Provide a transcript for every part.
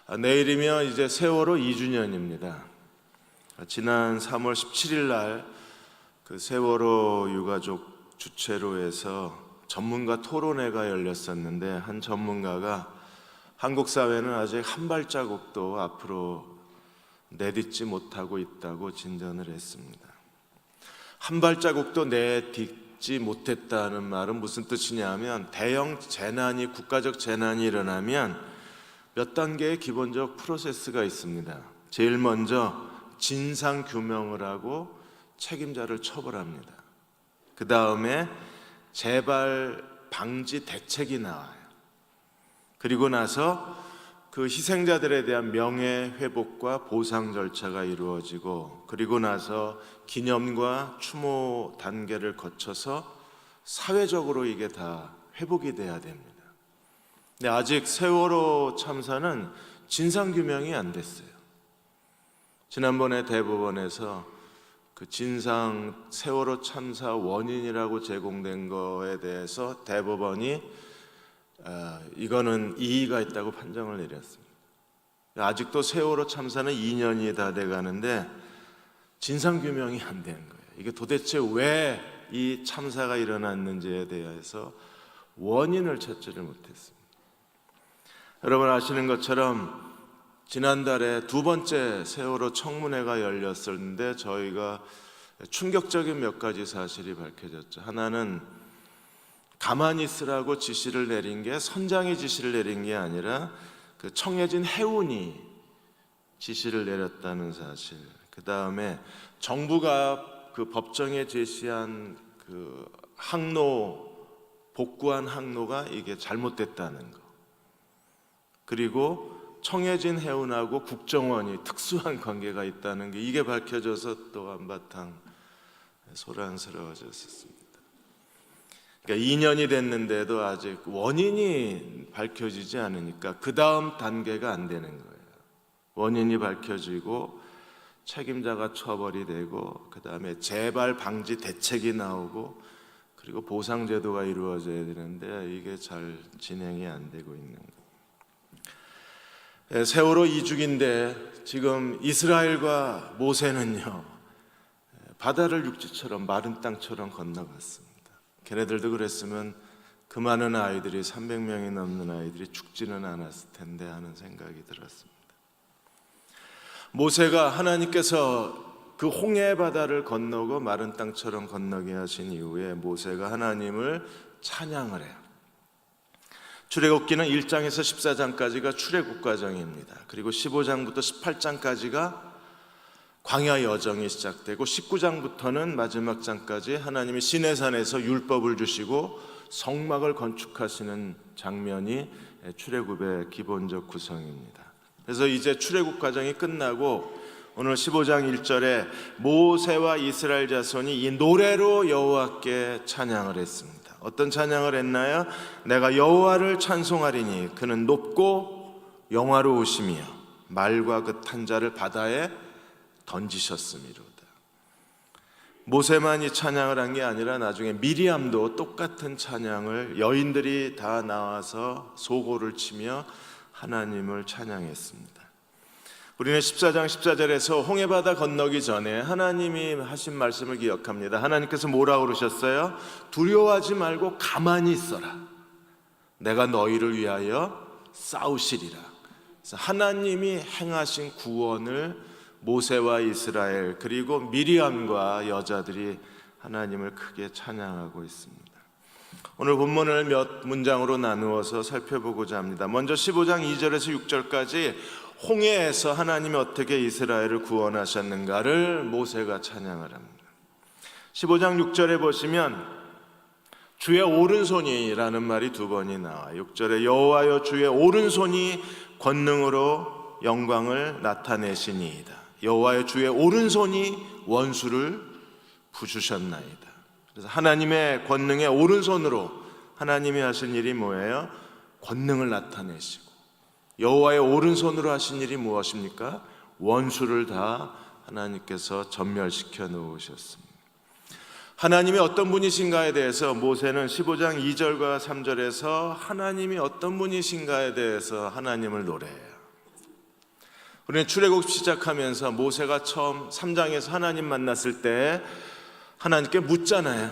내일이면 이제 세월호 2주년입니다. 지난 3월 17일 날 그 세월호 유가족 주최로 해서 전문가 토론회가 열렸었는데, 한 전문가가 한국 사회는 아직 한 발자국도 앞으로 내딛지 못하고 있다고 진전을 했습니다. 한 발자국도 내딛지 못했다는 말은 무슨 뜻이냐면, 대형 재난이, 국가적 재난이 일어나면 몇 단계의 기본적 프로세스가 있습니다. 제일 먼저 진상 규명을 하고 책임자를 처벌합니다. 그 다음에 재발 방지 대책이 나와요. 그리고 나서 그 희생자들에 대한 명예회복과 보상 절차가 이루어지고, 그리고 나서 기념과 추모 단계를 거쳐서 사회적으로 이게 다 회복이 돼야 됩니다. 근데 아직 세월호 참사는 진상규명이 안 됐어요. 지난번에 대법원에서 그 진상 세월호 참사 원인이라고 제공된 거에 대해서 대법원이 이거는 이의가 있다고 판정을 내렸습니다. 아직도 세월호 참사는 2년이 다 돼가는데 진상규명이 안 된 거예요. 이게 도대체 왜 이 참사가 일어났는지에 대해서 원인을 찾지를 못했습니다. 여러분 아시는 것처럼 지난달에 두 번째 세월호 청문회가 열렸었는데, 저희가 충격적인 몇 가지 사실이 밝혀졌죠. 하나는 가만히 있으라고 지시를 내린 게 선장이 지시를 내린 게 아니라 그 청해진 해운이 지시를 내렸다는 사실. 그 다음에 정부가 그 법정에 제시한 그 항로, 복구한 항로가 이게 잘못됐다는 거. 그리고 청해진 해운하고 국정원이 특수한 관계가 있다는 게, 이게 밝혀져서 또 한바탕 소란스러워졌습니다. 그러니까 2년이 됐는데도 아직 원인이 밝혀지지 않으니까 그 다음 단계가 안 되는 거예요. 원인이 밝혀지고 책임자가 처벌이 되고, 그 다음에 재발 방지 대책이 나오고, 그리고 보상제도가 이루어져야 되는데 이게 잘 진행이 안 되고 있는 거예요. 세월호 2주기인데 지금 이스라엘과 모세는요, 바다를 육지처럼 마른 땅처럼 건너갔습니다. 걔네들도 그랬으면 그 많은 아이들이, 300명이 넘는 아이들이 죽지는 않았을 텐데 하는 생각이 들었습니다. 모세가 하나님께서 그 홍해 바다를 건너고 마른 땅처럼 건너게 하신 이후에 모세가 하나님을 찬양을 해요. 출애굽기는 1장에서 14장까지가 출애굽 과정입니다. 그리고 15장부터 18장까지가 광야 여정이 시작되고, 19장부터는 마지막 장까지 하나님이 시내산에서 율법을 주시고 성막을 건축하시는 장면이 출애굽의 기본적 구성입니다. 그래서 이제 출애굽 과정이 끝나고 오늘 15장 1절에 모세와 이스라엘 자손이 이 노래로 여호와께 찬양을 했습니다. 어떤 찬양을 했나요? 내가 여호와를 찬송하리니 그는 높고 영화로우시며 말과 그 탄 자를 바다에 던지셨음이로다. 모세만이 찬양을 한 게 아니라 나중에 미리암도 똑같은 찬양을, 여인들이 다 나와서 소고를 치며 하나님을 찬양했습니다. 우리는 14장 14절에서 홍해바다 건너기 전에 하나님이 하신 말씀을 기억합니다. 하나님께서 뭐라고 그러셨어요? 두려워하지 말고 가만히 있어라. 내가 너희를 위하여 싸우시리라. 그래서 하나님이 행하신 구원을 모세와 이스라엘 그리고 미리암과 여자들이 하나님을 크게 찬양하고 있습니다. 오늘 본문을 몇 문장으로 나누어서 살펴보고자 합니다. 먼저 15장 2절에서 6절까지 홍해에서 하나님이 어떻게 이스라엘을 구원하셨는가를 모세가 찬양을 합니다. 15장 6절에 보시면 주의 오른손이라는 말이 두 번이 나와요. 6절에 여호와여 주의 오른손이 권능으로 영광을 나타내시니이다. 여호와여 주의 오른손이 원수를 부주셨나이다. 그래서 하나님의 권능의 오른손으로 하나님이 하신 일이 뭐예요? 권능을 나타내시고, 여호와의 오른손으로 하신 일이 무엇입니까? 원수를 다 하나님께서 전멸시켜 놓으셨습니다. 하나님이 어떤 분이신가에 대해서 모세는 15장 2절과 3절에서 하나님이 어떤 분이신가에 대해서 하나님을 노래해요. 우리는 출애굽 시작하면서 모세가 처음 3장에서 하나님 만났을 때 하나님께 묻잖아요.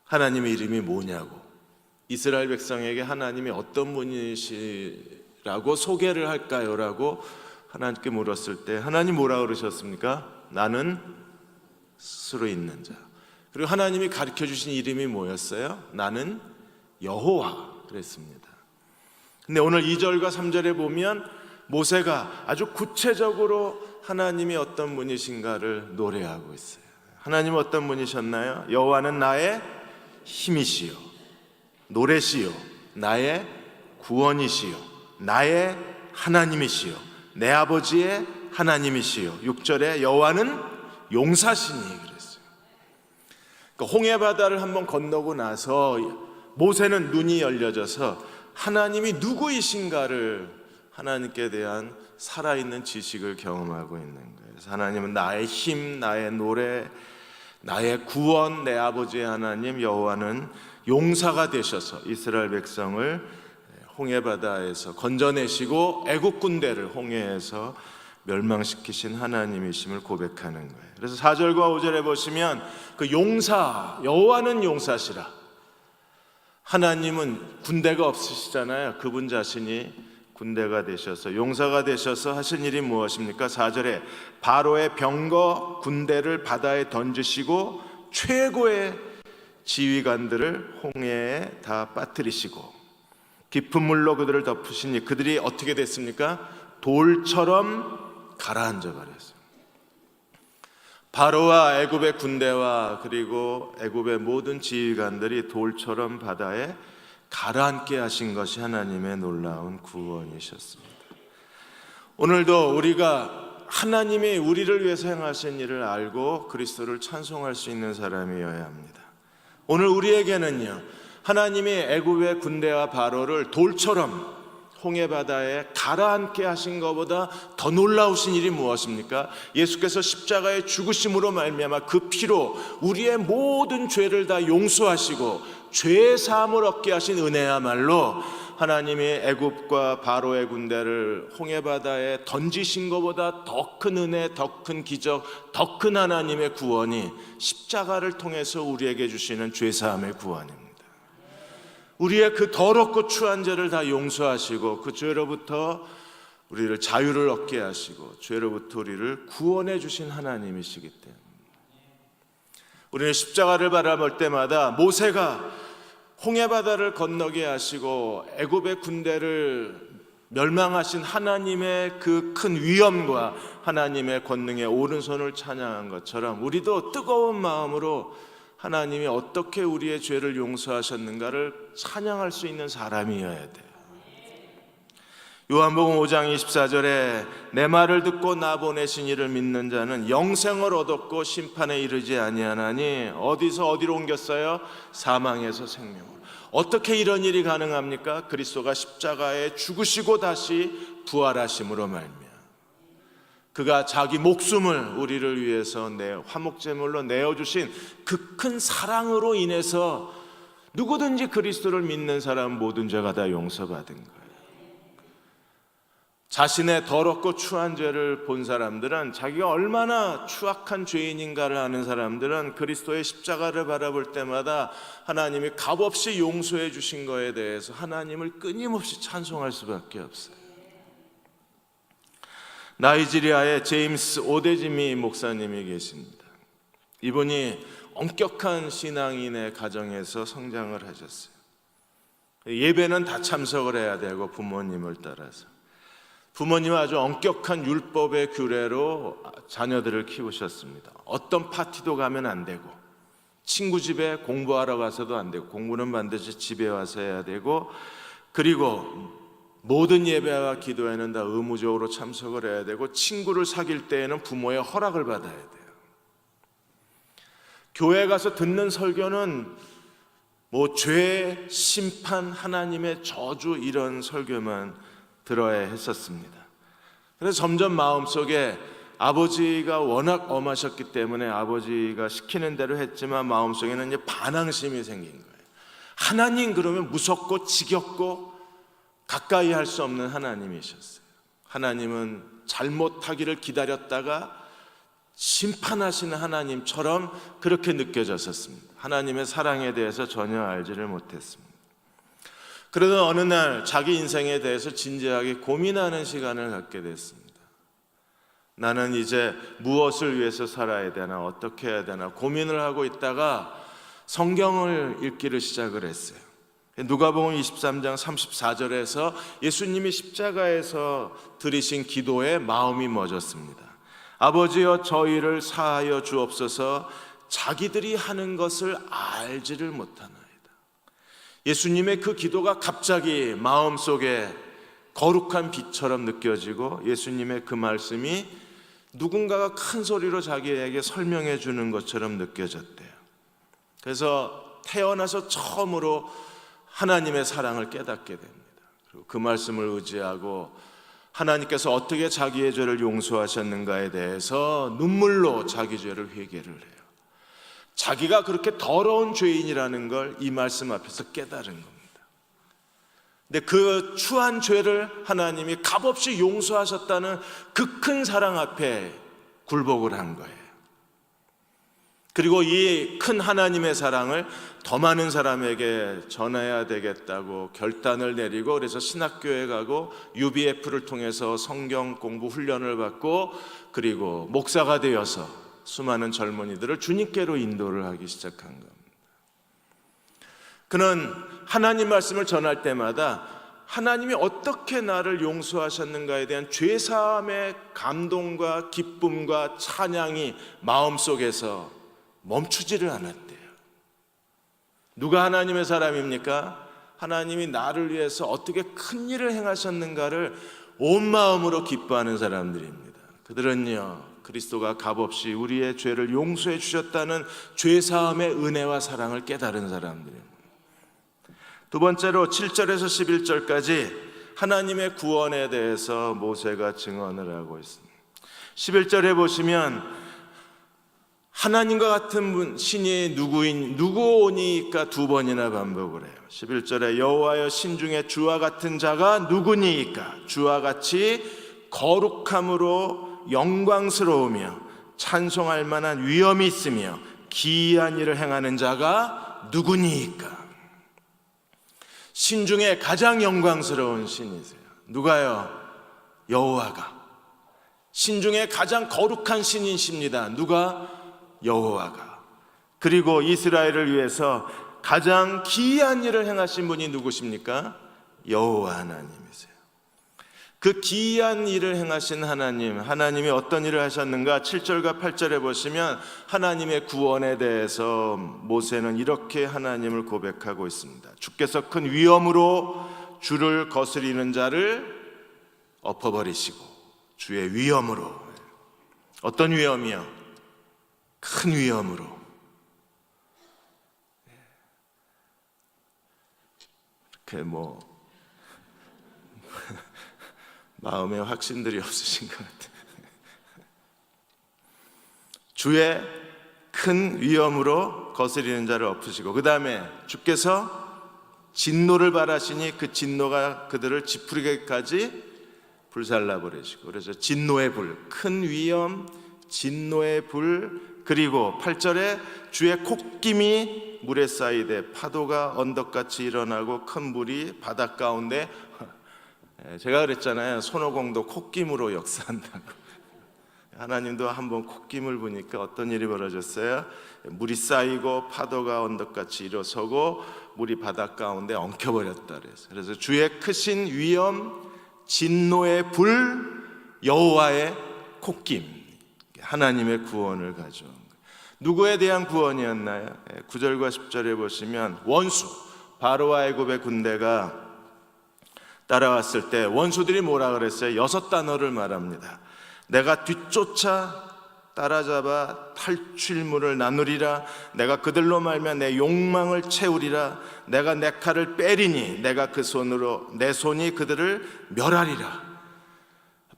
하나님의 이름이 뭐냐고. 이스라엘 백성에게 하나님이 어떤 분이시라고 소개를 할까요? 라고 하나님께 물었을 때 하나님 뭐라 그러셨습니까? 나는 스스로 있는 자. 그리고 하나님이 가르쳐 주신 이름이 뭐였어요? 나는 여호와 그랬습니다. 근데 오늘 2절과 3절에 보면 모세가 아주 구체적으로 하나님이 어떤 분이신가를 노래하고 있어요. 하나님 어떤 분이셨나요? 여호와는 나의 힘이시요 노래시요 나의 구원이시요 나의 하나님이시요 내 아버지의 하나님이시요 6절에 여호와는 용사시니 그랬어요. 그러니까 홍해바다를 한번 건너고 나서 모세는 눈이 열려져서 하나님이 누구이신가를 하나님께 대한 살아있는 지식을 경험하고 있는 거예요. 그래서 하나님은 나의 힘, 나의 노래, 나의 구원, 내 아버지의 하나님 여호와는 용사가 되셔서 이스라엘 백성을 홍해바다에서 건져내시고 애국 군대를 홍해에서 멸망시키신 하나님이심을 고백하는 거예요. 그래서 4절과 5절에 보시면 그 용사, 여호와는 용사시라. 하나님은 군대가 없으시잖아요. 그분 자신이 군대가 되셔서 용사가 되셔서 하신 일이 무엇입니까? 4절에 바로의 병거 군대를 바다에 던지시고 최고의 지휘관들을 홍해에 다 빠뜨리시고 깊은 물로 그들을 덮으시니 그들이 어떻게 됐습니까? 돌처럼 가라앉아 버렸어요. 바로와 애굽의 군대와 그리고 애굽의 모든 지휘관들이 돌처럼 바다에 가라앉게 하신 것이 하나님의 놀라운 구원이셨습니다. 오늘도 우리가 하나님이 우리를 위해서 행하신 일을 알고 그리스도를 찬송할 수 있는 사람이어야 합니다. 오늘 우리에게는요, 하나님이 애굽의 군대와 바로를 돌처럼 홍해바다에 가라앉게 하신 것보다 더 놀라우신 일이 무엇입니까? 예수께서 십자가의 죽으심으로 말미암아 그 피로 우리의 모든 죄를 다 용서하시고 죄의 사함을 얻게 하신 은혜야말로 하나님이 애굽과 바로의 군대를 홍해바다에 던지신 것보다 더 큰 은혜, 더 큰 기적, 더 큰 하나님의 구원이 십자가를 통해서 우리에게 주시는 죄 사함의 구원입니다. 우리의 그 더럽고 추한 죄를 다 용서하시고 그 죄로부터 우리를 자유를 얻게 하시고 죄로부터 우리를 구원해 주신 하나님이시기 때문에 우리는 십자가를 바라볼 때마다 모세가 홍해바다를 건너게 하시고 애굽의 군대를 멸망하신 하나님의 그 큰 위엄과 하나님의 권능의 오른손을 찬양한 것처럼 우리도 뜨거운 마음으로 하나님이 어떻게 우리의 죄를 용서하셨는가를 찬양할 수 있는 사람이어야 돼요. 요한복음 5장 24절에 내 말을 듣고 나 보내신 이를 믿는 자는 영생을 얻었고 심판에 이르지 아니하나니 어디서 어디로 옮겼어요? 사망에서 생명으로. 어떻게 이런 일이 가능합니까? 그리스도가 십자가에 죽으시고 다시 부활하심으로 말미암아 그가 자기 목숨을 우리를 위해서 화목제물로 내어주신 그 큰 사랑으로 인해서 누구든지 그리스도를 믿는 사람 모든 죄가 다 용서받은 거예요. 자신의 더럽고 추한 죄를 본 사람들은 자기가 얼마나 추악한 죄인인가를 아는 사람들은 그리스도의 십자가를 바라볼 때마다 하나님이 값없이 용서해 주신 거에 대해서 하나님을 끊임없이 찬송할 수밖에 없어요. 나이지리아에 제임스 오데지미 목사님이 계십니다. 이분이 엄격한 신앙인의 가정에서 성장을 하셨어요. 예배는 다 참석을 해야 되고 부모님을 따라서 부모님은 아주 엄격한 율법의 규례로 자녀들을 키우셨습니다. 어떤 파티도 가면 안 되고 친구 집에 공부하러 가서도 안 되고 공부는 반드시 집에 와서 해야 되고 그리고 모든 예배와 기도에는 다 의무적으로 참석을 해야 되고 친구를 사귈 때에는 부모의 허락을 받아야 돼요. 교회 가서 듣는 설교는 죄, 심판, 하나님의 저주 이런 설교만 들어야 했었습니다. 그래서 점점 마음속에 아버지가 워낙 엄하셨기 때문에 아버지가 시키는 대로 했지만 마음속에는 이제 반항심이 생긴 거예요. 하나님 그러면 무섭고 지겹고 가까이 할 수 없는 하나님이셨어요. 하나님은 잘못하기를 기다렸다가 심판하시는 하나님처럼 그렇게 느껴졌었습니다. 하나님의 사랑에 대해서 전혀 알지를 못했습니다. 그러던 어느 날 자기 인생에 대해서 진지하게 고민하는 시간을 갖게 됐습니다. 나는 이제 무엇을 위해서 살아야 되나, 어떻게 해야 되나 고민을 하고 있다가 성경을 읽기를 시작을 했어요. 누가복음 23장 34절에서 예수님이 십자가에서 드리신 기도에 마음이 멎었습니다. 아버지여 저희를 사하여 주옵소서 자기들이 하는 것을 알지를 못하나이다. 예수님의 그 기도가 갑자기 마음속에 거룩한 빛처럼 느껴지고 예수님의 그 말씀이 누군가가 큰 소리로 자기에게 설명해 주는 것처럼 느껴졌대요. 그래서 태어나서 처음으로 하나님의 사랑을 깨닫게 됩니다. 그리고 그 말씀을 의지하고 하나님께서 어떻게 자기의 죄를 용서하셨는가에 대해서 눈물로 자기 죄를 회개를 해요. 자기가 그렇게 더러운 죄인이라는 걸 이 말씀 앞에서 깨달은 겁니다. 근데 그 추한 죄를 하나님이 값없이 용서하셨다는 그 큰 사랑 앞에 굴복을 한 거예요. 그리고 이 큰 하나님의 사랑을 더 많은 사람에게 전해야 되겠다고 결단을 내리고 그래서 신학교에 가고 UBF를 통해서 성경 공부 훈련을 받고 그리고 목사가 되어서 수많은 젊은이들을 주님께로 인도를 하기 시작한 겁니다. 그는 하나님 말씀을 전할 때마다 하나님이 어떻게 나를 용서하셨는가에 대한 죄사함의 감동과 기쁨과 찬양이 마음속에서 멈추지를 않았대요. 누가 하나님의 사람입니까? 하나님이 나를 위해서 어떻게 큰 일을 행하셨는가를 온 마음으로 기뻐하는 사람들입니다. 그들은요, 그리스도가 값없이 우리의 죄를 용서해 주셨다는 죄사함의 은혜와 사랑을 깨달은 사람들입니다. 두 번째로 7절에서 11절까지 하나님의 구원에 대해서 모세가 증언을 하고 있습니다. 11절에 보시면 하나님과 같은 신이 누구오니까 두 번이나 반복을 해요. 11절에 여호와여 신중에 주와 같은 자가 누구니까? 주와 같이 거룩함으로 영광스러우며 찬송할 만한 위엄이 있으며 기이한 일을 행하는 자가 누구니까? 신중에 가장 영광스러운 신이세요. 누가요? 여호와가. 신중에 가장 거룩한 신이십니다. 누가? 여호와가. 그리고 이스라엘을 위해서 가장 기이한 일을 행하신 분이 누구십니까? 여호와 하나님이세요. 그 기이한 일을 행하신 하나님이 어떤 일을 하셨는가? 7절과 8절에 보시면 하나님의 구원에 대해서 모세는 이렇게 하나님을 고백하고 있습니다. 주께서 큰 위엄으로 주를 거스리는 자를 엎어버리시고, 주의 위엄으로. 어떤 위엄이요? 큰 위엄으로. 이렇게 마음에 확신들이 없으신 것 같아요. 주의 큰 위엄으로 거스리는 자를 엎으시고, 그 다음에 주께서 진노를 발하시니 그 진노가 그들을 지푸리게까지 불살라 버리시고, 그래서 진노의 불, 큰 위엄, 진노의 불. 그리고 8절에 주의 콧김이 물에 쌓이되 파도가 언덕같이 일어나고 큰 물이 바닷 가운데. 제가 그랬잖아요. 손오공도 콧김으로 역사한다고. 하나님도 한번 콧김을 부니까 어떤 일이 벌어졌어요? 물이 쌓이고 파도가 언덕같이 일어서고 물이 바닷 가운데 엉켜버렸다 그래서. 그래서 주의 크신 위엄, 진노의 불, 여호와의 콧김, 하나님의 구원을 가져온 거예요. 누구에 대한 구원이었나요? 9절과 10절에 보시면 원수, 바로와 애굽의 군대가 따라왔을 때 원수들이 뭐라 그랬어요? 6단어를 말합니다. 내가 뒤쫓아 따라잡아 탈취물을 나누리라. 내가 그들로 말며 내 욕망을 채우리라. 내가 내 칼을 빼리니 내가 내 손이 그들을 멸하리라.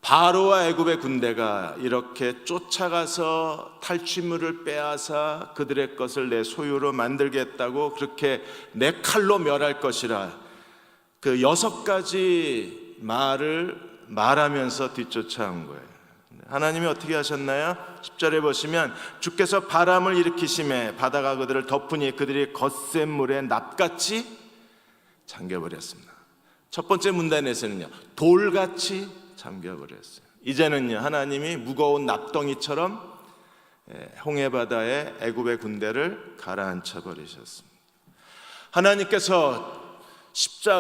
바로와 애굽의 군대가 이렇게 쫓아가서 탈취물을 빼앗아 그들의 것을 내 소유로 만들겠다고, 그렇게 내 칼로 멸할 것이라, 그 6가지 말을 말하면서 뒤쫓아온 거예요. 하나님이 어떻게 하셨나요? 10절에 보시면 주께서 바람을 일으키심에 바다가 그들을 덮으니 그들이 거센 물에 납같이 잠겨버렸습니다. 첫 번째 문단에서는요, 돌같이 잠겨버렸어요. 이제는요, 하나님이 무거운 납덩이처럼 홍해바다에 애굽의 군대를 가라앉혀 버리셨습니다. 하나님께서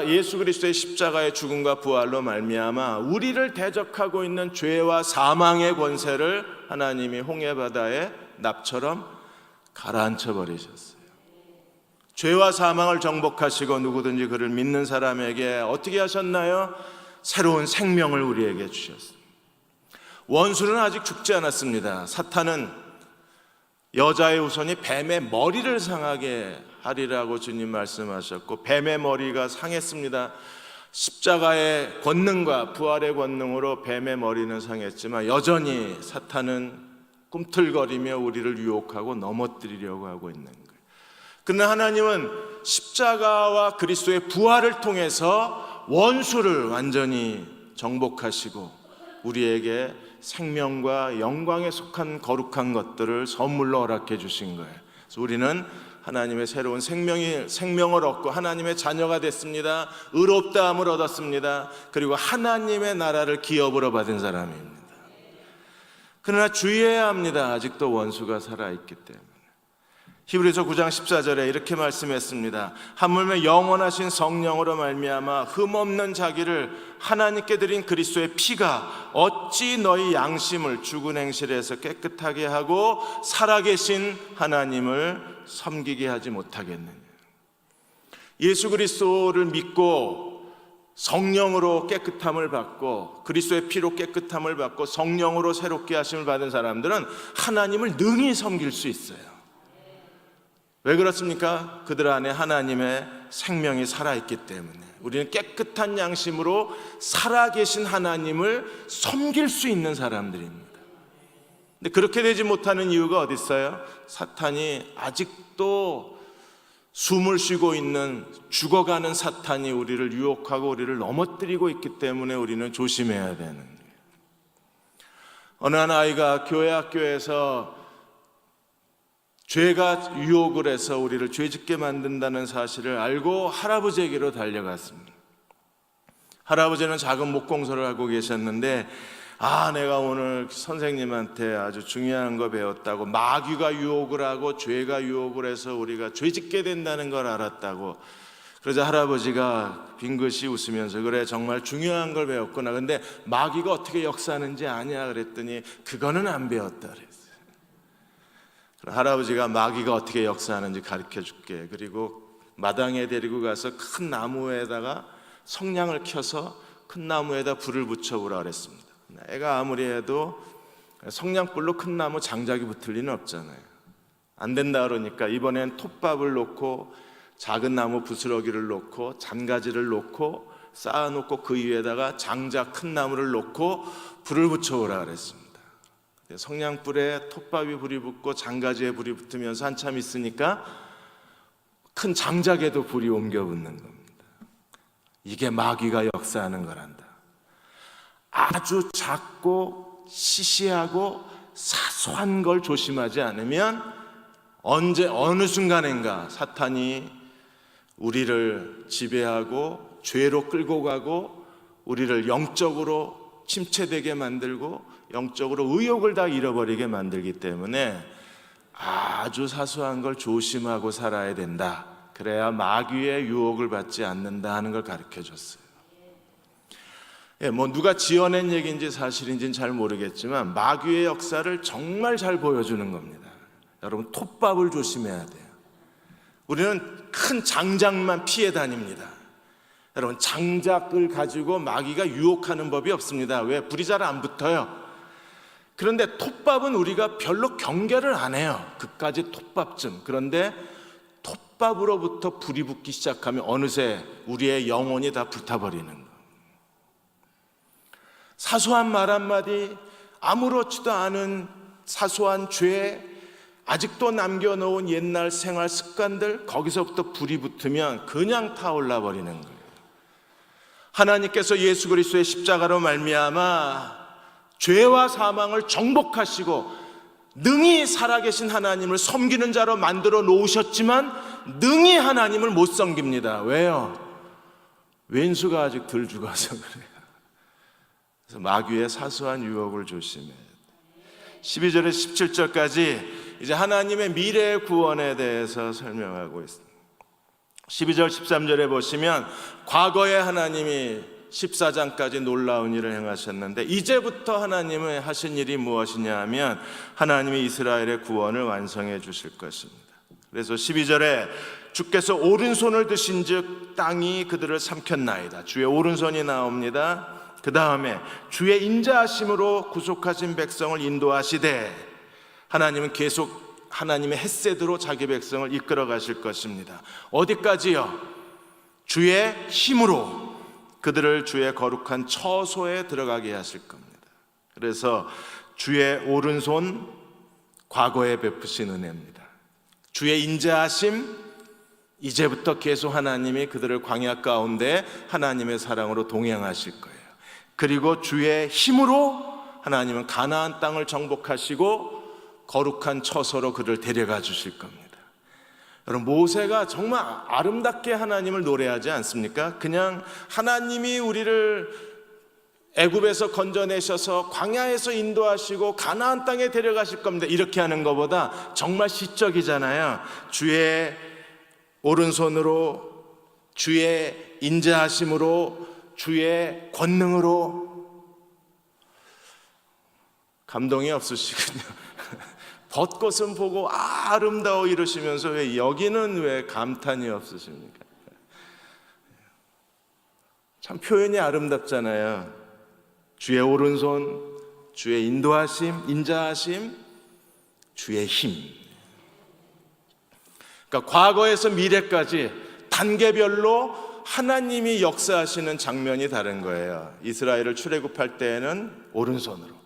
예수 그리스도의 십자가의 죽음과 부활로 말미암아 우리를 대적하고 있는 죄와 사망의 권세를 하나님이 홍해바다에 납처럼 가라앉혀 버리셨어요. 죄와 사망을 정복하시고 누구든지 그를 믿는 사람에게 어떻게 하셨나요? 새로운 생명을 우리에게 주셨습니다. 원수는 아직 죽지 않았습니다. 사탄은 여자의 후손이 뱀의 머리를 상하게 하리라고 주님 말씀하셨고, 뱀의 머리가 상했습니다. 십자가의 권능과 부활의 권능으로 뱀의 머리는 상했지만 여전히 사탄은 꿈틀거리며 우리를 유혹하고 넘어뜨리려고 하고 있는 거예요. 그러나 하나님은 십자가와 그리스도의 부활을 통해서 원수를 완전히 정복하시고 우리에게 생명과 영광에 속한 거룩한 것들을 선물로 허락해 주신 거예요. 그래서 우리는 하나님의 새로운 생명을 얻고 하나님의 자녀가 됐습니다. 의롭다함을 얻었습니다. 그리고 하나님의 나라를 기업으로 받은 사람입니다. 그러나 주의해야 합니다. 아직도 원수가 살아있기 때문에. 히브리서 9장 14절에 이렇게 말씀했습니다. 하물며 영원하신 성령으로 말미암아 흠없는 자기를 하나님께 드린 그리스도의 피가 어찌 너희 양심을 죽은 행실에서 깨끗하게 하고 살아계신 하나님을 섬기게 하지 못하겠느냐. 예수 그리스도를 믿고 성령으로 깨끗함을 받고 그리스도의 피로 깨끗함을 받고 성령으로 새롭게 하심을 받은 사람들은 하나님을 능히 섬길 수 있어요. 왜 그렇습니까? 그들 안에 하나님의 생명이 살아있기 때문에 우리는 깨끗한 양심으로 살아계신 하나님을 섬길 수 있는 사람들입니다. 근데 그렇게 되지 못하는 이유가 어디 있어요? 사탄이 아직도 숨을 쉬고 있는 죽어가는 사탄이 우리를 유혹하고 우리를 넘어뜨리고 있기 때문에 우리는 조심해야 되는 거예요. 어느 한 아이가 교회 학교에서 죄가 유혹을 해서 우리를 죄짓게 만든다는 사실을 알고 할아버지에게로 달려갔습니다. 할아버지는 작은 목공소를 하고 계셨는데 내가 오늘 선생님한테 아주 중요한 거 배웠다고, 마귀가 유혹을 하고 죄가 유혹을 해서 우리가 죄짓게 된다는 걸 알았다고. 그러자 할아버지가 빙긋이 웃으면서 그래, 정말 중요한 걸 배웠구나. 근데 마귀가 어떻게 역사하는지 아냐 그랬더니 그거는 안 배웠다 그랬어요. 할아버지가 마귀가 어떻게 역사하는지 가르쳐 줄게. 그리고 마당에 데리고 가서 큰 나무에다가 성냥을 켜서 큰 나무에다 불을 붙여보라 그랬습니다. 애가 아무리 해도 성냥불로 큰 나무 장작이 붙을 리는 없잖아요. 안 된다 그러니까 이번엔 톱밥을 놓고 작은 나무 부스러기를 놓고 잔가지를 놓고 쌓아놓고 그 위에다가 장작 큰 나무를 놓고 불을 붙여보라 그랬습니다. 성냥불에 톱밥이 불이 붙고 장가지에 불이 붙으면서 한참 있으니까 큰 장작에도 불이 옮겨 붙는 겁니다. 이게 마귀가 역사하는 거란다. 아주 작고 시시하고 사소한 걸 조심하지 않으면 어느 순간인가 사탄이 우리를 지배하고 죄로 끌고 가고 우리를 영적으로 침체되게 만들고 영적으로 의욕을 다 잃어버리게 만들기 때문에 아주 사소한 걸 조심하고 살아야 된다. 그래야 마귀의 유혹을 받지 않는다 하는 걸 가르쳐 줬어요. 누가 지어낸 얘기인지 사실인지는 잘 모르겠지만 마귀의 역사를 정말 잘 보여주는 겁니다. 여러분, 톱밥을 조심해야 돼요. 우리는 큰 장작만 피해 다닙니다. 여러분, 장작을 가지고 마귀가 유혹하는 법이 없습니다. 왜? 불이 잘 안 붙어요. 그런데 톱밥은 우리가 별로 경계를 안 해요. 그까지 톱밥쯤. 그런데 톱밥으로부터 불이 붙기 시작하면 어느새 우리의 영혼이 다 불타버리는 거예요. 사소한 말 한마디, 아무렇지도 않은 사소한 죄, 아직도 남겨놓은 옛날 생활 습관들, 거기서부터 불이 붙으면 그냥 타올라 버리는 거예요. 하나님께서 예수 그리스도의 십자가로 말미암아 죄와 사망을 정복하시고 능히 살아계신 하나님을 섬기는 자로 만들어 놓으셨지만 능히 하나님을 못 섬깁니다. 왜요? 왼수가 아직 덜 죽어서 그래요. 그래서 마귀의 사소한 유혹을 조심해야 돼요. 12절에서 17절까지 이제 하나님의 미래의 구원에 대해서 설명하고 있습니다. 12절 13절에 보시면 과거에 하나님이 14장까지 놀라운 일을 행하셨는데 이제부터 하나님의 하신 일이 무엇이냐 하면 하나님이 이스라엘의 구원을 완성해 주실 것입니다. 그래서 12절에 주께서 오른손을 드신 즉 땅이 그들을 삼켰나이다. 주의 오른손이 나옵니다. 그 다음에 주의 인자하심으로 구속하신 백성을 인도하시되 하나님은 계속 하나님의 헷셋으로 자기 백성을 이끌어 가실 것입니다. 어디까지요? 주의 힘으로 그들을 주의 거룩한 처소에 들어가게 하실 겁니다. 그래서 주의 오른손 과거에 베푸신 은혜입니다. 주의 인자하심 이제부터 계속 하나님이 그들을 광야 가운데 하나님의 사랑으로 동행하실 거예요. 그리고 주의 힘으로 하나님은 가나안 땅을 정복하시고 거룩한 처소로 그를 데려가 주실 겁니다. 여러분, 모세가 정말 아름답게 하나님을 노래하지 않습니까? 그냥 하나님이 우리를 애굽에서 건져내셔서 광야에서 인도하시고 가나안 땅에 데려가실 겁니다, 이렇게 하는 것보다 정말 시적이잖아요. 주의 오른손으로, 주의 인자하심으로, 주의 권능으로. 감동이 없으시군요. 벚꽃은 보고 아름다워 이러시면서 왜 여기는 왜 감탄이 없으십니까? 참 표현이 아름답잖아요. 주의 오른손, 주의 인도하심, 인자하심, 주의 힘. 그러니까 과거에서 미래까지 단계별로 하나님이 역사하시는 장면이 다른 거예요. 이스라엘을 출애굽할 때에는 오른손으로,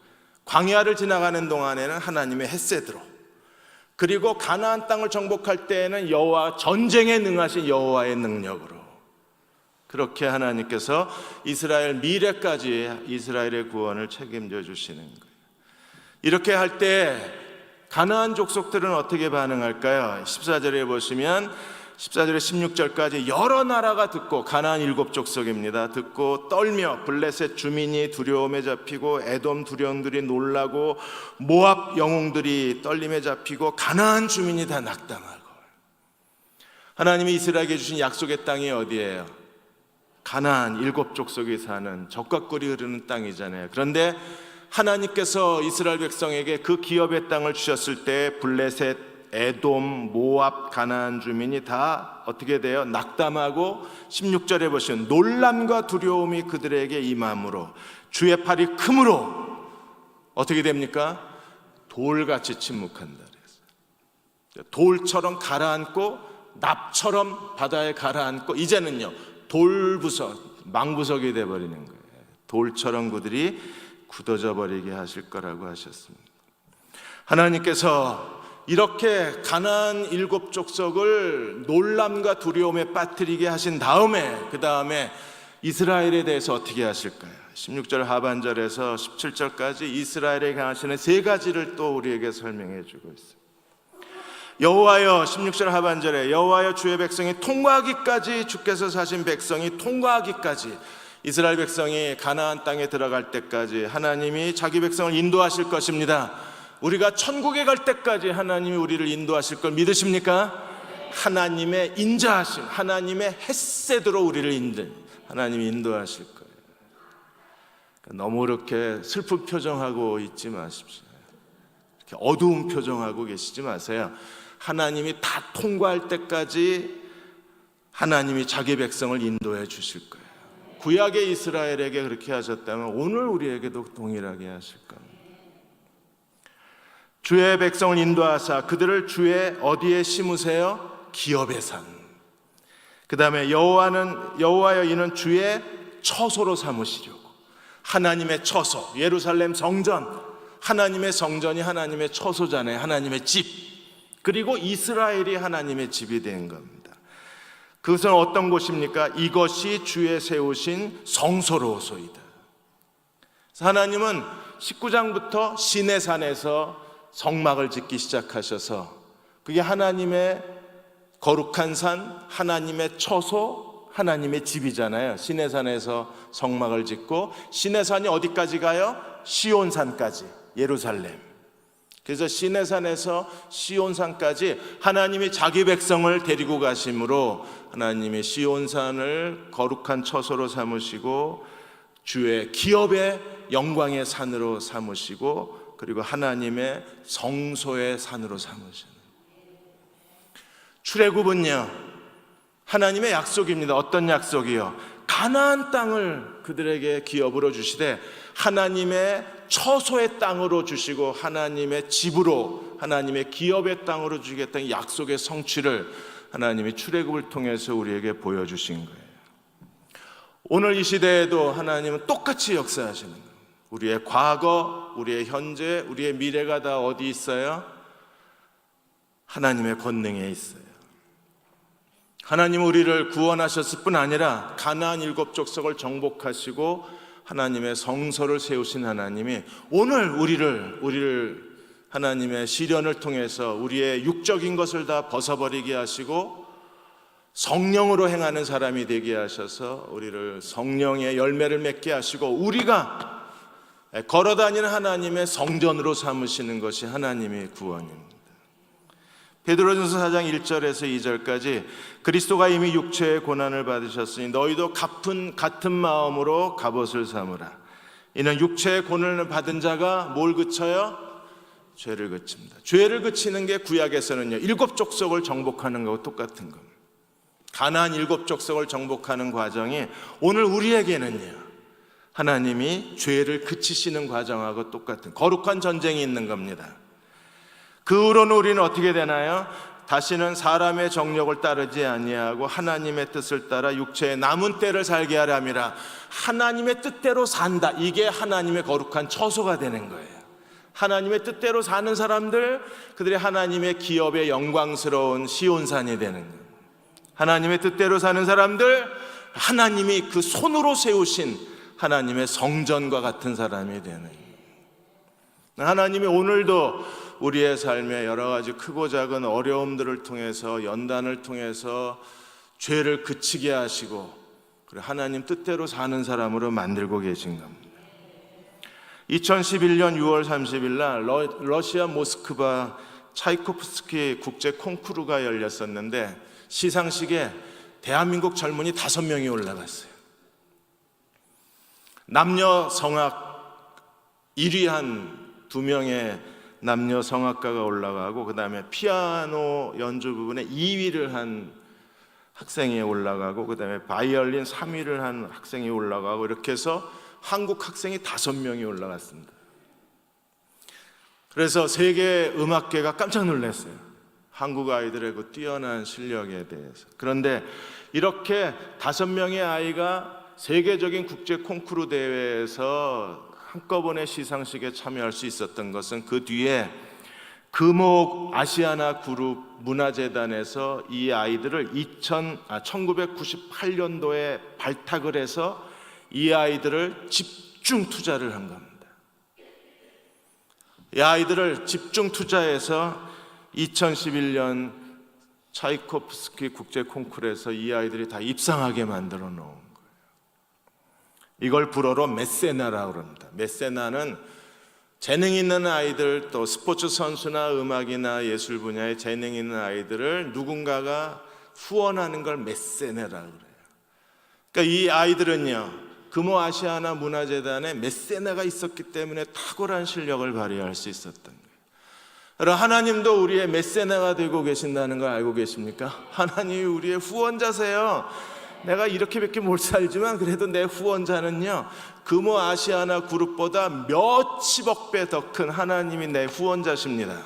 광야를 지나가는 동안에는 하나님의 헷셋으로, 그리고 가나안 땅을 정복할 때에는 여호와, 전쟁에 능하신 여호와의 능력으로, 그렇게 하나님께서 이스라엘 미래까지 이스라엘의 구원을 책임져 주시는 거예요. 이렇게 할 때 가나안 족속들은 어떻게 반응할까요? 14절에 보시면 14절에 16절까지 여러 나라가 듣고, 가나안 7족속입니다. 듣고 떨며 블레셋 주민이 두려움에 잡히고 에돔 두령들이 놀라고 모압 영웅들이 떨림에 잡히고 가나안 주민이 다 낙담하고. 하나님이 이스라엘에게 주신 약속의 땅이 어디예요? 가나안 7족속이 사는 적과 꿀이 흐르는 땅이잖아요. 그런데 하나님께서 이스라엘 백성에게 그 기업의 땅을 주셨을 때 블레셋, 에돔, 모압, 가나안 주민이 다 어떻게 돼요? 낙담하고 16절에 보시면 놀람과 두려움이 그들에게 임함으로 주의 팔이 크므로 어떻게 됩니까? 돌같이 침묵한다 그랬어요. 돌처럼 가라앉고 납처럼 바다에 가라앉고 이제는요 돌부석, 망부석이 돼버리는 거예요. 돌처럼 그들이 굳어져 버리게 하실 거라고 하셨습니다. 하나님께서 이렇게 가나안 7족속을 놀람과 두려움에 빠뜨리게 하신 다음에 그 다음에 이스라엘에 대해서 어떻게 하실까요? 16절 하반절에서 17절까지 이스라엘에게 하시는 3가지를 또 우리에게 설명해 주고 있습니다. 여호와여, 16절 하반절에 여호와여 주의 백성이 통과하기까지, 주께서 사신 백성이 통과하기까지, 이스라엘 백성이 가나안 땅에 들어갈 때까지 하나님이 자기 백성을 인도하실 것입니다. 우리가 천국에 갈 때까지 하나님이 우리를 인도하실 걸 믿으십니까? 하나님의 인자하심, 하나님의 헷셋으로 우리를 하나님이 인도하실 거예요. 그러니까 너무 이렇게 슬픈 표정하고 있지 마십시오. 이렇게 어두운 표정하고 계시지 마세요. 하나님이 다 통과할 때까지 하나님이 자기 백성을 인도해 주실 거예요. 구약의 이스라엘에게 그렇게 하셨다면 오늘 우리에게도 동일하게 하실 겁니다. 주의 백성을 인도하사 그들을 주의 어디에 심으세요? 기업의 산. 그 다음에 여호와여 이는 주의 처소로 삼으시려고. 하나님의 처소, 예루살렘 성전, 하나님의 성전이 하나님의 처소잖아요. 하나님의 집. 그리고 이스라엘이 하나님의 집이 된 겁니다. 그것은 어떤 곳입니까? 이것이 주의 세우신 성소로소이다. 하나님은 19장부터 시내산에서 성막을 짓기 시작하셔서 그게 하나님의 거룩한 산, 하나님의 처소, 하나님의 집이잖아요. 시내산에서 성막을 짓고 시내산이 어디까지 가요? 시온산까지, 예루살렘. 그래서 시내산에서 시온산까지 하나님이 자기 백성을 데리고 가심으로 하나님이 시온산을 거룩한 처소로 삼으시고 주의 기업의 영광의 산으로 삼으시고 그리고 하나님의 성소의 산으로 삼으시는 출애굽은요 하나님의 약속입니다. 어떤 약속이요? 가나안 땅을 그들에게 기업으로 주시되 하나님의 처소의 땅으로 주시고 하나님의 집으로 하나님의 기업의 땅으로 주시겠다는 약속의 성취를 하나님이 출애굽을 통해서 우리에게 보여주신 거예요. 오늘 이 시대에도 하나님은 똑같이 역사하시는 거예요. 우리의 과거, 우리의 현재, 우리의 미래가 다 어디 있어요? 하나님의 권능에 있어요. 하나님은 우리를 구원하셨을 뿐 아니라 가나안 7족속을 정복하시고 하나님의 성소를 세우신 하나님이 오늘 우리를 하나님의 시련을 통해서 우리의 육적인 것을 다 벗어버리게 하시고 성령으로 행하는 사람이 되게 하셔서 우리를 성령의 열매를 맺게 하시고 우리가 걸어다니는 하나님의 성전으로 삼으시는 것이 하나님의 구원입니다. 베드로전서 4장 1절에서 2절까지 그리스도가 이미 육체의 고난을 받으셨으니 너희도 같은 마음으로 갑옷을 삼으라. 이는 육체의 고난을 받은 자가 뭘 그쳐요? 죄를 그칩니다. 죄를 그치는 게 구약에서는요 7족속을 정복하는 거하고 똑같은 겁니다. 가나안 7족속을 정복하는 과정이 오늘 우리에게는요 하나님이 죄를 그치시는 과정하고 똑같은 거룩한 전쟁이 있는 겁니다. 그 후로는 우리는 어떻게 되나요? 다시는 사람의 정욕을 따르지 아니하고 하나님의 뜻을 따라 육체의 남은 때를 살게 하려 함이라. 하나님의 뜻대로 산다. 이게 하나님의 거룩한 처소가 되는 거예요. 하나님의 뜻대로 사는 사람들, 그들이 하나님의 기업의 영광스러운 시온산이 되는 거예요. 하나님의 뜻대로 사는 사람들, 하나님이 그 손으로 세우신 하나님의 성전과 같은 사람이 되는 거예요. 하나님이 오늘도 우리의 삶에 여러 가지 크고 작은 어려움들을 통해서 연단을 통해서 죄를 그치게 하시고 그리고 하나님 뜻대로 사는 사람으로 만들고 계신 겁니다. 2011년 6월 30일 날 러시아 모스크바 차이코프스키 국제 콩쿠르가 열렸었는데 시상식에 대한민국 젊은이 5명이 올라갔어요. 남녀 성악 1위 한 2명의 남녀 성악가가 올라가고 그 다음에 피아노 연주 부분에 2위를 한 학생이 올라가고 그 다음에 바이올린 3위를 한 학생이 올라가고 이렇게 해서 한국 학생이 5명이 올라갔습니다. 그래서 세계 음악계가 깜짝 놀랐어요. 한국 아이들의 그 뛰어난 실력에 대해서. 그런데 이렇게 5명의 아이가 세계적인 국제 콩쿠르 대회에서 한꺼번에 시상식에 참여할 수 있었던 것은 그 뒤에 금옥 아시아나 그룹 문화재단에서 이 아이들을 1998년도에 발탁을 해서 이 아이들을 집중 투자를 한 겁니다. 이 아이들을 집중 투자해서 2011년 차이코프스키 국제 콩쿠르에서 이 아이들이 다 입상하게 만들어 놓은 거예요. 이걸 불어로 메세나라고 합니다. 메세나는 재능 있는 아이들, 또 스포츠 선수나 음악이나 예술 분야에 재능 있는 아이들을 누군가가 후원하는 걸 메세나라고 그래요. 그러니까 이 아이들은요 금호 아시아나 문화재단에 메세나가 있었기 때문에 탁월한 실력을 발휘할 수 있었던 거예요. 여러분, 하나님도 우리의 메세나가 되고 계신다는 걸 알고 계십니까? 하나님이 우리의 후원자세요. 내가 이렇게밖에 못 살지만 그래도 내 후원자는요 금호 아시아나 그룹보다 몇십억 배 더 큰 하나님이 내 후원자십니다.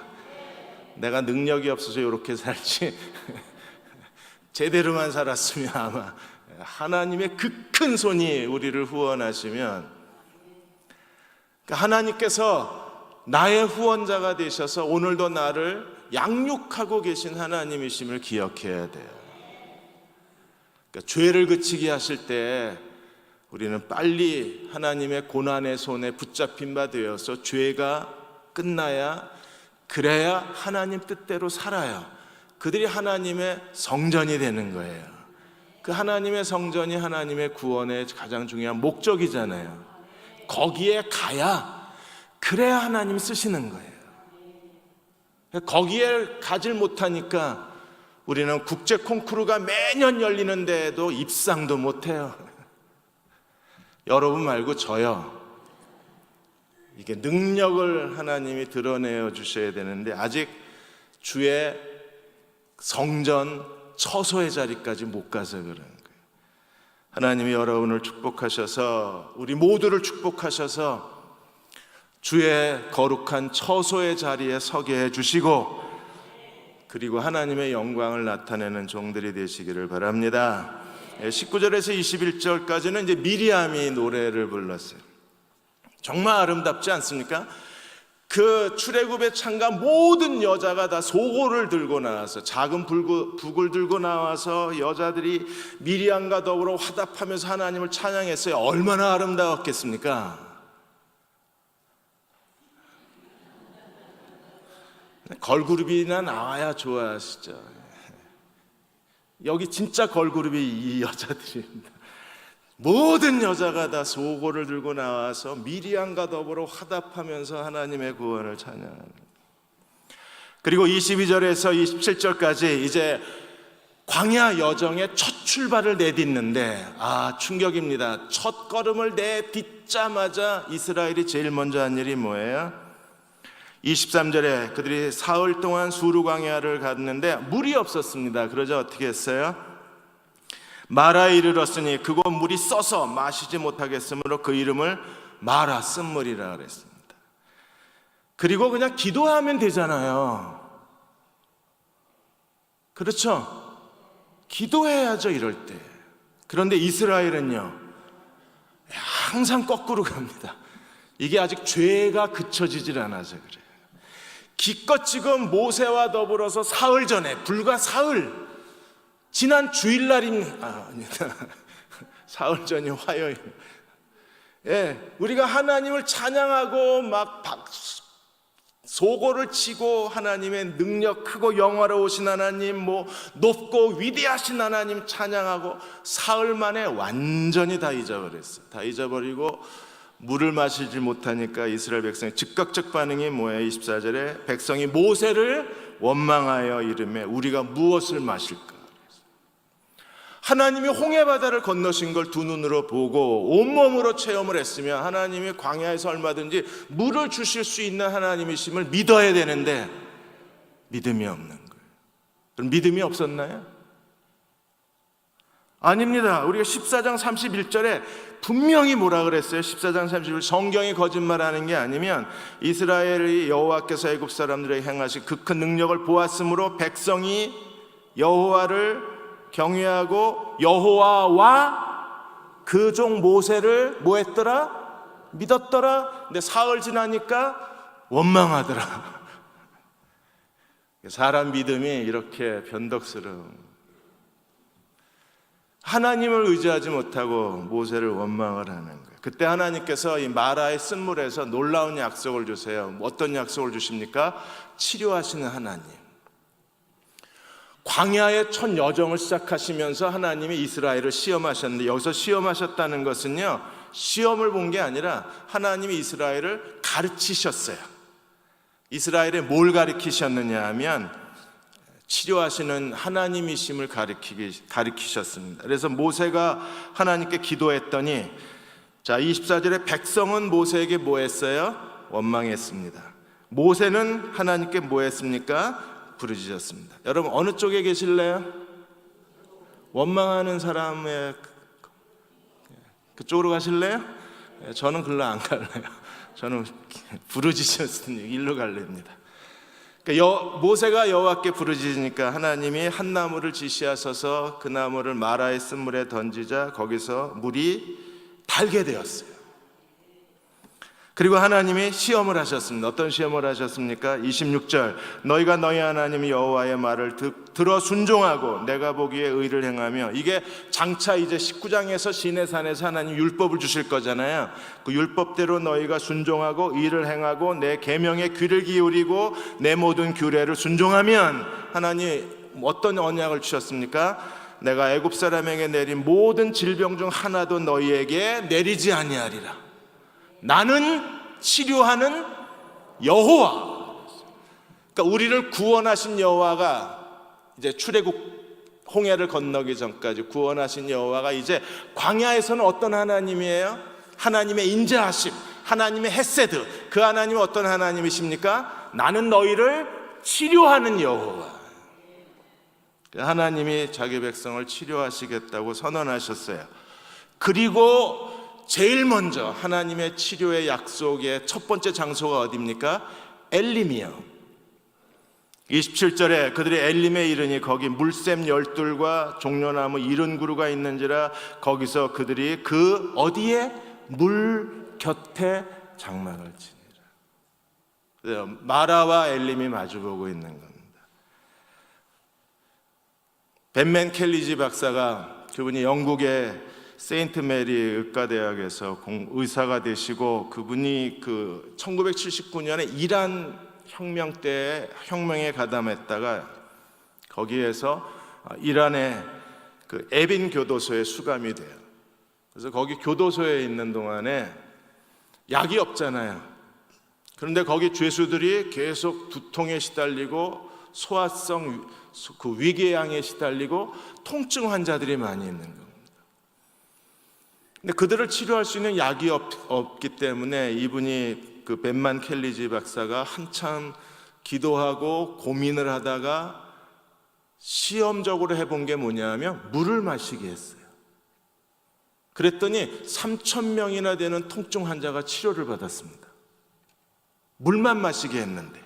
내가 능력이 없어서 이렇게 살지 제대로만 살았으면 아마 하나님의 그 큰 손이 우리를 후원하시면, 그러니까 하나님께서 나의 후원자가 되셔서 오늘도 나를 양육하고 계신 하나님이심을 기억해야 돼요. 그러니까 죄를 그치게 하실 때 우리는 빨리 하나님의 고난의 손에 붙잡힌 바 되어서 죄가 끝나야, 그래야 하나님 뜻대로 살아요. 그들이 하나님의 성전이 되는 거예요. 그 하나님의 성전이 하나님의 구원의 가장 중요한 목적이잖아요. 거기에 가야, 그래야 하나님 쓰시는 거예요. 거기에 가질 못하니까 우리는 국제 콩쿠르가 매년 열리는데도 입상도 못해요. 여러분 말고 저요. 이게 능력을 하나님이 드러내어 주셔야 되는데 아직 주의 성전 처소의 자리까지 못 가서 그런 거예요. 하나님이 여러분을 축복하셔서, 우리 모두를 축복하셔서 주의 거룩한 처소의 자리에 서게 해주시고, 그리고 하나님의 영광을 나타내는 종들이 되시기를 바랍니다. 19절에서 21절까지는 이제 미리암이 노래를 불렀어요. 정말 아름답지 않습니까? 그 출애굽에 참가한 모든 여자가 다 소고를 들고 나와서, 작은 북을 들고 나와서 여자들이 미리암과 더불어 화답하면서 하나님을 찬양했어요. 얼마나 아름다웠겠습니까? 걸그룹이나 나와야 좋아하시죠. 여기 진짜 걸그룹이 이 여자들입니다. 모든 여자가 다 소고를 들고 나와서 미리암과 더불어 화답하면서 하나님의 구원을 찬양합니다. 그리고 22절에서 27절까지 이제 광야 여정의 첫 출발을 내딛는데, 충격입니다. 첫 걸음을 내딛자마자 이스라엘이 제일 먼저 한 일이 뭐예요? 23절에 그들이 사흘 동안 수르 광야를 갔는데 물이 없었습니다. 그러자 어떻게 했어요? 마라에 이르렀으니 그곳 물이 써서 마시지 못하겠으므로 그 이름을 마라 쓴물이라 그랬습니다. 그리고 그냥 기도하면 되잖아요. 그렇죠? 기도해야죠, 이럴 때. 그런데 이스라엘은요, 항상 거꾸로 갑니다. 이게 아직 죄가 그쳐지질 않아서 그래요. 기껏 지금 모세와 더불어서 사흘 전에, 불과 사흘, 지난 주일날입니다. 아니다. 사흘 전이 화요일. 우리가 하나님을 찬양하고 막 소고를 치고 하나님의 능력 크고 영화로우신 하나님, 높고 위대하신 하나님 찬양하고 사흘 만에 완전히 다 잊어버렸어요. 다 잊어버리고 물을 마시지 못하니까 이스라엘 백성의 즉각적 반응이 뭐예요? 24절에 백성이 모세를 원망하여 이르매 우리가 무엇을 마실까? 하나님이 홍해바다를 건너신 걸 두 눈으로 보고 온몸으로 체험을 했으면 하나님이 광야에서 얼마든지 물을 주실 수 있는 하나님이심을 믿어야 되는데 믿음이 없는 거예요. 그럼 믿음이 없었나요? 아닙니다. 우리가 14장 31절에 분명히 뭐라 그랬어요? 14장 31절, 성경이 거짓말하는 게 아니면 이스라엘이 여호와께서 애굽 사람들에게 행하신 그 큰 능력을 보았으므로 백성이 여호와를 경외하고 여호와와 그 종 모세를 뭐 했더라? 믿었더라. 근데 사흘 지나니까 원망하더라. 사람 믿음이 이렇게 변덕스러운, 하나님을 의지하지 못하고 모세를 원망을 하는 거예요. 그때 하나님께서 이 마라의 쓴물에서 놀라운 약속을 주세요. 어떤 약속을 주십니까? 치료하시는 하나님. 광야의 첫 여정을 시작하시면서 하나님이 이스라엘을 시험하셨는데, 여기서 시험하셨다는 것은요, 시험을 본 게 아니라 하나님이 이스라엘을 가르치셨어요. 이스라엘에 뭘 가르치셨느냐 하면 치료하시는 하나님이심을 가르치셨습니다. 그래서 모세가 하나님께 기도했더니, 자 24절에 백성은 모세에게 뭐 했어요? 원망했습니다. 모세는 하나님께 뭐 했습니까? 부르짖었습니다. 여러분 어느 쪽에 계실래요? 원망하는 사람의 그쪽으로 가실래요? 저는 글로 안 갈래요. 저는 부르짖었으니 일로 갈랍니다. 그러니까 모세가 여호와께 부르짖으니까 하나님이 한 나무를 지시하셔서 그 나무를 마라의 쓴물에 던지자 거기서 물이 달게 되었어요. 그리고 하나님이 시험을 하셨습니다. 어떤 시험을 하셨습니까? 26절, 너희가 너희 하나님 여호와의 말을 들어 순종하고 내가 보기에 의를 행하며, 이게 장차 이제 19장에서 시내산에서 하나님 율법을 주실 거잖아요. 그 율법대로 너희가 순종하고 의를 행하고 내 계명에 귀를 기울이고 내 모든 규례를 순종하면, 하나님 어떤 언약을 주셨습니까? 내가 애굽 사람에게 내린 모든 질병 중 하나도 너희에게 내리지 아니하리라. 나는 치료하는 여호와. 그러니까 우리를 구원하신 여호와가, 이제 출애굽 홍해를 건너기 전까지 구원하신 여호와가 이제 광야에서는 어떤 하나님이에요? 하나님의 인자하심, 하나님의 헤세드. 그 하나님은 어떤 하나님이십니까? 나는 너희를 치료하는 여호와. 하나님이 자기 백성을 치료하시겠다고 선언하셨어요. 그리고 제일 먼저 하나님의 치료의 약속의 첫 번째 장소가 어디입니까? 엘림이요. 27절에 그들이 엘림에 이르니 거기 물샘 12과 종려나무 70그루가 있는지라 거기서 그들이 그 어디에? 물 곁에 장막을 치니라. 마라와 엘림이 마주보고 있는 겁니다. 벤맨 켈리지 박사가, 그분이 영국의 세인트 메리 의과대학에서 의사가 되시고, 그분이 그 1979년에 이란 혁명 때 혁명에 가담했다가 거기에서 이란의 그 에빈 교도소에 수감이 돼요. 그래서 거기 교도소에 있는 동안에 약이 없잖아요. 그런데 거기 죄수들이 계속 두통에 시달리고 소화성 그 위궤양에 시달리고 통증 환자들이 많이 있는 겁니다. 근데 그들을 치료할 수 있는 약이 없기 때문에 이분이, 그 벤만 켈리지 박사가 한참 기도하고 고민을 하다가 시험적으로 해본 게 뭐냐면 물을 마시게 했어요. 그랬더니 3,000명이나 되는 통증 환자가 치료를 받았습니다. 물만 마시게 했는데.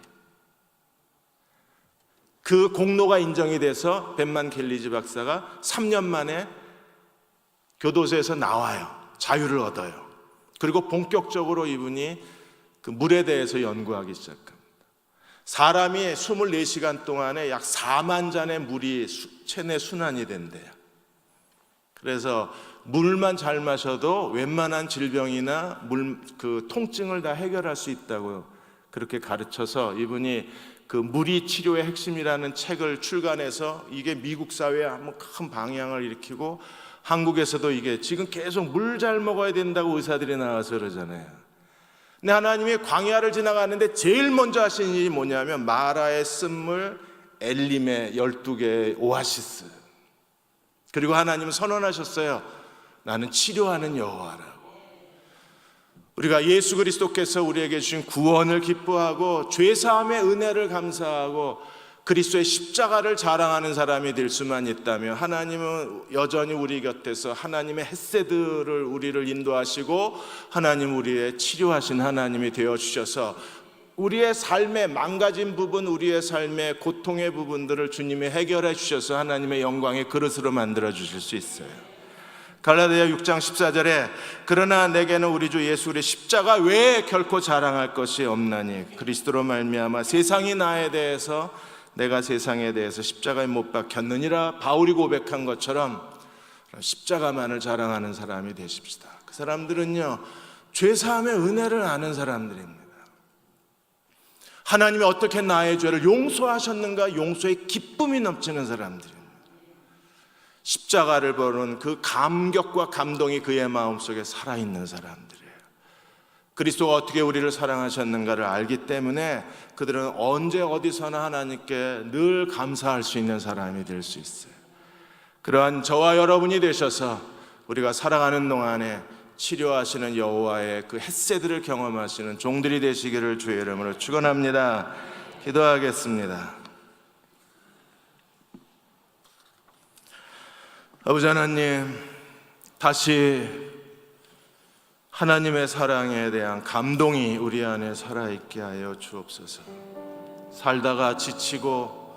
그 공로가 인정이 돼서 벤만 켈리지 박사가 3년 만에 교도소에서 나와요. 자유를 얻어요. 그리고 본격적으로 이분이 그 물에 대해서 연구하기 시작합니다. 사람이 24시간 동안에 약 4만 잔의 물이 체내 순환이 된대요. 그래서 물만 잘 마셔도 웬만한 질병이나 그 통증을 다 해결할 수 있다고 그렇게 가르쳐서, 이분이 그 물이 치료의 핵심이라는 책을 출간해서 이게 미국 사회에 한번 큰 방향을 일으키고, 한국에서도 이게 지금 계속 물 잘 먹어야 된다고 의사들이 나와서 그러잖아요. 근데 하나님이 광야를 지나가는데 제일 먼저 하신 일이 뭐냐면 마라의 쓴물, 엘림의 12개의 오아시스. 그리고 하나님은 선언하셨어요. 나는 치료하는 여호와라고. 우리가 예수 그리스도께서 우리에게 주신 구원을 기뻐하고 죄사함의 은혜를 감사하고 그리스도의 십자가를 자랑하는 사람이 될 수만 있다면, 하나님은 여전히 우리 곁에서 하나님의 헤세드를 우리를 인도하시고 하나님 우리의 치료하신 하나님이 되어주셔서 우리의 삶의 망가진 부분, 우리의 삶의 고통의 부분들을 주님이 해결해 주셔서 하나님의 영광의 그릇으로 만들어 주실 수 있어요. 갈라디아 6장 14절에 그러나 내게는 우리 주 예수 그리스도의 십자가 외에 결코 자랑할 것이 없나니 그리스도로 말미암아 세상이 나에 대해서 내가 세상에 대해서 십자가에 못 박혔느니라. 바울이 고백한 것처럼 십자가만을 자랑하는 사람이 되십시다. 그 사람들은요, 죄사함의 은혜를 아는 사람들입니다. 하나님이 어떻게 나의 죄를 용서하셨는가, 용서의 기쁨이 넘치는 사람들입니다. 십자가를 보는 그 감격과 감동이 그의 마음속에 살아있는 사람들이에요. 그리스도가 어떻게 우리를 사랑하셨는가를 알기 때문에 그들은 언제 어디서나 하나님께 늘 감사할 수 있는 사람이 될 수 있어요. 그러한 저와 여러분이 되셔서 우리가 살아가는 동안에 치료하시는 여호와의 그 헷세들을 경험하시는 종들이 되시기를 주의 이름으로 축원합니다. 기도하겠습니다. 아버지 하나님, 다시 하나님의 사랑에 대한 감동이 우리 안에 살아있게 하여 주옵소서. 살다가 지치고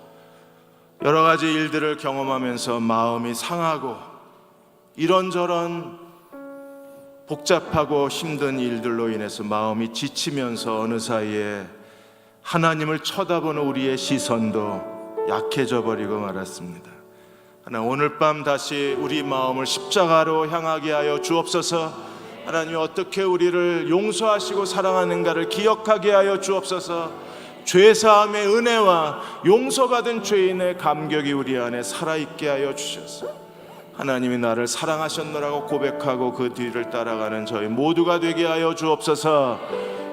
여러 가지 일들을 경험하면서 마음이 상하고 이런저런 복잡하고 힘든 일들로 인해서 마음이 지치면서 어느 사이에 하나님을 쳐다보는 우리의 시선도 약해져 버리고 말았습니다. 하나님, 오늘 밤 다시 우리 마음을 십자가로 향하게 하여 주옵소서. 하나님, 어떻게 우리를 용서하시고 사랑하는가를 기억하게 하여 주옵소서. 죄사함의 은혜와 용서받은 죄인의 감격이 우리 안에 살아있게 하여 주셔서 하나님이 나를 사랑하셨노라고 고백하고 그 뒤를 따라가는 저희 모두가 되게 하여 주옵소서.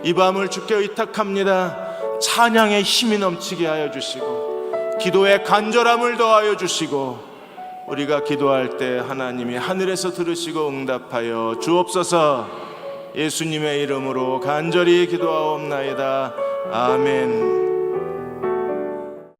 이 밤을 주께 의탁합니다. 찬양의 힘이 넘치게 하여 주시고 기도의 간절함을 더하여 주시고 우리가 기도할 때 하나님이 하늘에서 들으시고 응답하여 주옵소서. 예수님의 이름으로 간절히 기도하옵나이다. 아멘.